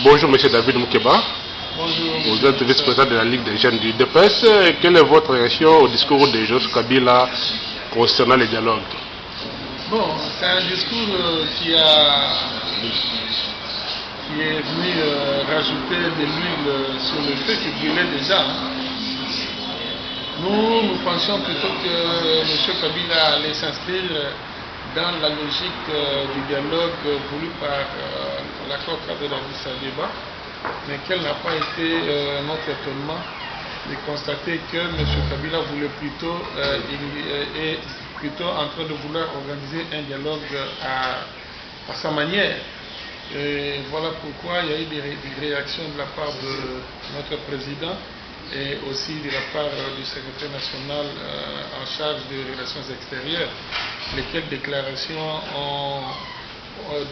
Bonjour Monsieur David Moukeba. Bonjour. Vous êtes vice-président de la Ligue des jeunes du DPS. Quelle est votre réaction au discours de Joseph Kabila concernant le dialogue? Bon, c'est un discours qui est venu rajouter de l'huile sur le feu qui brûlait déjà. Nous pensions plutôt que M. Kabila allait s'inscrire dans la logique du dialogue voulu par l'accord cadre d'Addis Abeba, mais quel n'a pas été notre étonnement de constater que M. Kabila voulait est plutôt en train de vouloir organiser un dialogue à sa manière. Et voilà pourquoi il y a eu des réactions de la part de notre président et aussi de la part du secrétaire national en charge des relations extérieures, lesquelles déclarations ont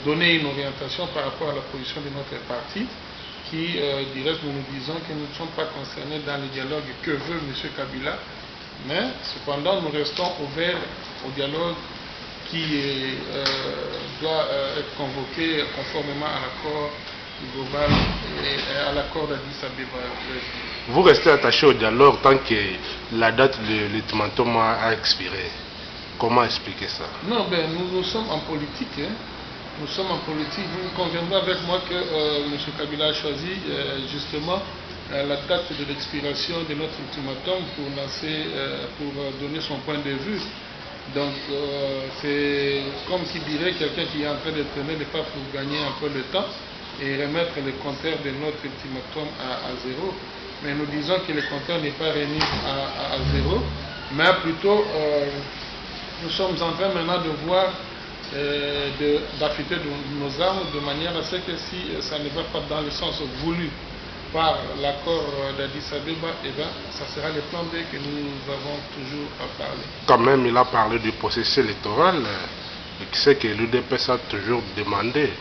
donné une orientation par rapport à la position de notre parti, qui, du reste, nous disons que nous ne sommes pas concernés dans le dialogue que veut M. Kabila, mais cependant nous restons ouverts au dialogue qui doit être convoqué conformément à l'accord global et à l'accord d'Addis Abeba. Vous restez attaché au dialogue tant que la date de l'ultimatum a expiré. Comment expliquer ça? Non, nous sommes en politique. Nous sommes en politique. Vous conviendrez avec moi que M. Kabila a choisi justement la date de l'expiration de notre ultimatum pour donner son point de vue. Donc c'est comme qui dirait quelqu'un qui est en train de traîner les pas pour gagner un peu de temps et remettre le compteur de notre ultimatum à zéro. Mais nous disons que le compteur n'est pas remis à zéro, mais plutôt nous sommes en train maintenant de voir d'affûter nos armes de manière à ce que si ça ne va pas dans le sens voulu par l'accord d'Addis Abeba, ça sera le plan B que nous avons toujours à parler. Quand même, il a parlé du processus électoral, c'est que l'UDPS a toujours demandé.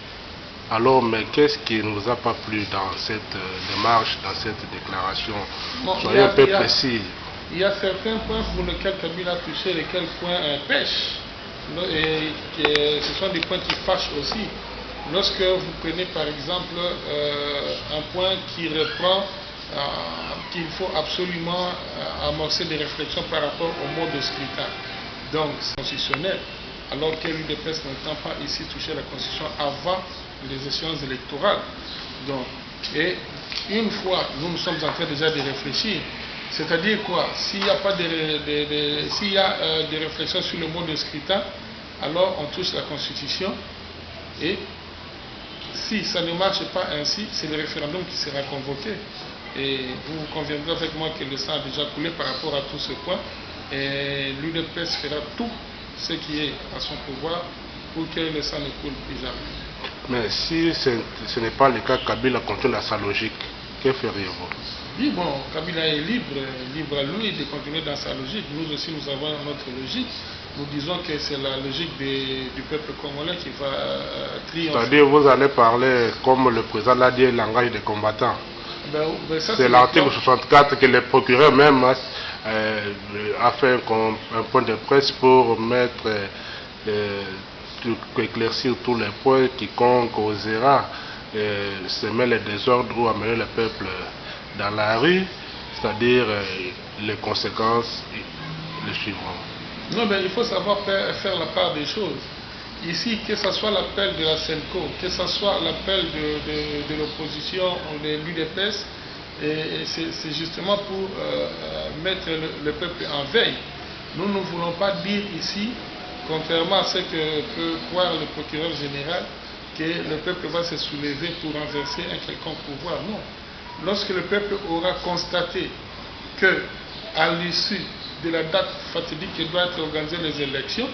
Alors, mais qu'est-ce qui ne vous a pas plu dans cette démarche, dans cette déclaration? Soyez un peu précis. Il y a certains points pour lesquels Kabila a touché, lesquels points pêchent. Et ce sont des points qui fâchent aussi. Lorsque vous prenez par exemple un point qui reprend qu'il faut absolument amorcer des réflexions par rapport au mode de scrutin, donc constitutionnel, alors que l'UDPS n'entend pas ici toucher la Constitution avant les échéances électorales. Donc, et une fois, nous sommes en train déjà de réfléchir, c'est-à-dire quoi? S'il y a pas des réflexions sur le mode de scrutin, alors on touche la Constitution, et si ça ne marche pas ainsi, c'est le référendum qui sera convoqué. Et vous conviendrez avec moi que le sang a déjà coulé par rapport à tous ces points, et l'UDPS fera tout ce qui est à son pouvoir pour que le sang ne coule plus jamais. Mais si ce n'est pas le cas, Kabila continue à sa logique, que feriez-vous? Oui, bon, Kabila est libre à lui de continuer dans sa logique. Nous aussi, nous avons notre logique. Nous disons que c'est la logique du peuple congolais qui va triompher. C'est-à-dire, vous allez parler, comme le président l'a dit, le langage des combattants. C'est l'article 64 que le procureur même a fait un point de presse pour éclaircir tous les points. Quiconque osera semer les désordres ou amener le peuple dans la rue, c'est-à-dire les conséquences les suivront. Non, mais il faut savoir faire la part des choses. Ici, que ce soit l'appel de la SENCO, que ce soit l'appel de l'opposition ou de l'UDPS, c'est justement pour mettre le peuple en veille. Nous ne voulons pas dire ici, contrairement à ce que peut croire le procureur général, que le peuple va se soulever pour renverser un quelconque pouvoir. Non. Lorsque le peuple aura constaté que, à l'issue de la date fatidique qui doit être organisée les élections,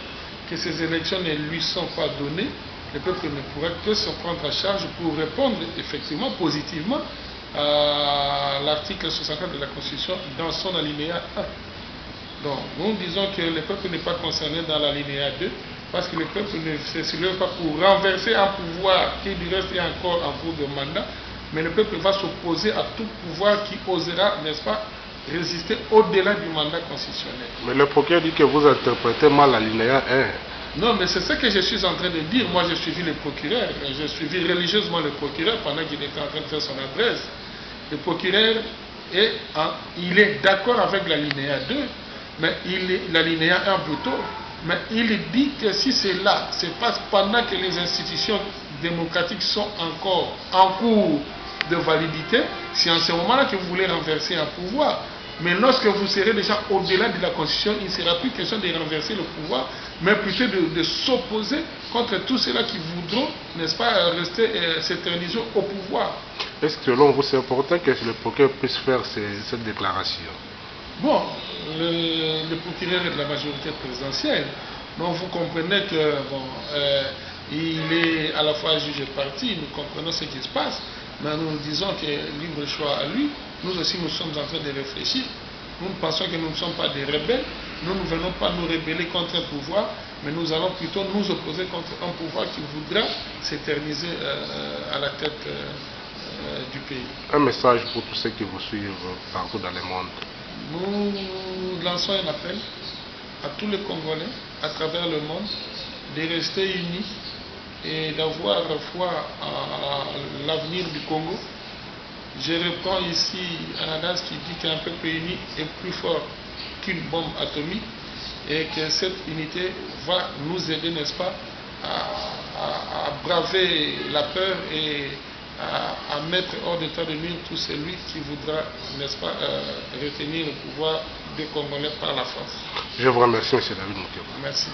que ces élections ne lui sont pas données, le peuple ne pourra que se prendre en charge pour répondre effectivement positivement à l'article 64 de la Constitution dans son alinéa 1. Donc, nous disons que le peuple n'est pas concerné dans l'alinéa 2 parce que le peuple ne se soulève pas pour renverser un pouvoir qui du reste est encore en cours de mandat, mais le peuple va s'opposer à tout pouvoir qui osera, n'est-ce pas, résister au-delà du mandat constitutionnel. Mais le procureur dit que vous interprétez mal l'alinéa Non, mais c'est ce que je suis en train de dire. Moi, j'ai suivi le procureur. J'ai suivi religieusement le procureur pendant qu'il était en train de faire son adresse. Le procureur, il est d'accord avec l'alinéa 2, mais l'alinéa 1 plutôt. Mais il dit que si cela se passe pendant que les institutions démocratiques sont encore en cours de validité, c'est en ce moment-là que vous voulez renverser un pouvoir. Mais lorsque vous serez déjà au-delà de la Constitution, il ne sera plus question de renverser le pouvoir, mais plutôt de s'opposer contre tous ceux-là qui voudront, n'est-ce pas, rester, s'éterniser au pouvoir. Est-ce que selon vous, c'est important que le procureur puisse faire cette déclaration? Bon, le procureur est de la majorité présidentielle, donc vous comprenez que, bon, il est à la fois juge et parti, nous comprenons ce qui se passe, mais nous disons que libre choix à lui. Nous aussi, nous sommes en train de réfléchir. Nous pensons que nous ne sommes pas des rebelles. Nous ne venons pas nous rebeller contre un pouvoir, mais nous allons plutôt nous opposer contre un pouvoir qui voudra s'éterniser à la tête du pays. Un message pour tous ceux qui vous suivent partout dans le monde. Nous lançons un appel à tous les Congolais à travers le monde de rester unis et d'avoir foi à l'avenir du Congo. Je reprends ici un adage qui dit qu'un peuple uni est plus fort qu'une bombe atomique et que cette unité va nous aider, n'est-ce pas, à braver la peur et à mettre hors d'état de nuire tout celui qui voudra, n'est-ce pas, retenir le pouvoir des Congolais par la force. Je vous remercie, M. David Moukeba. Merci.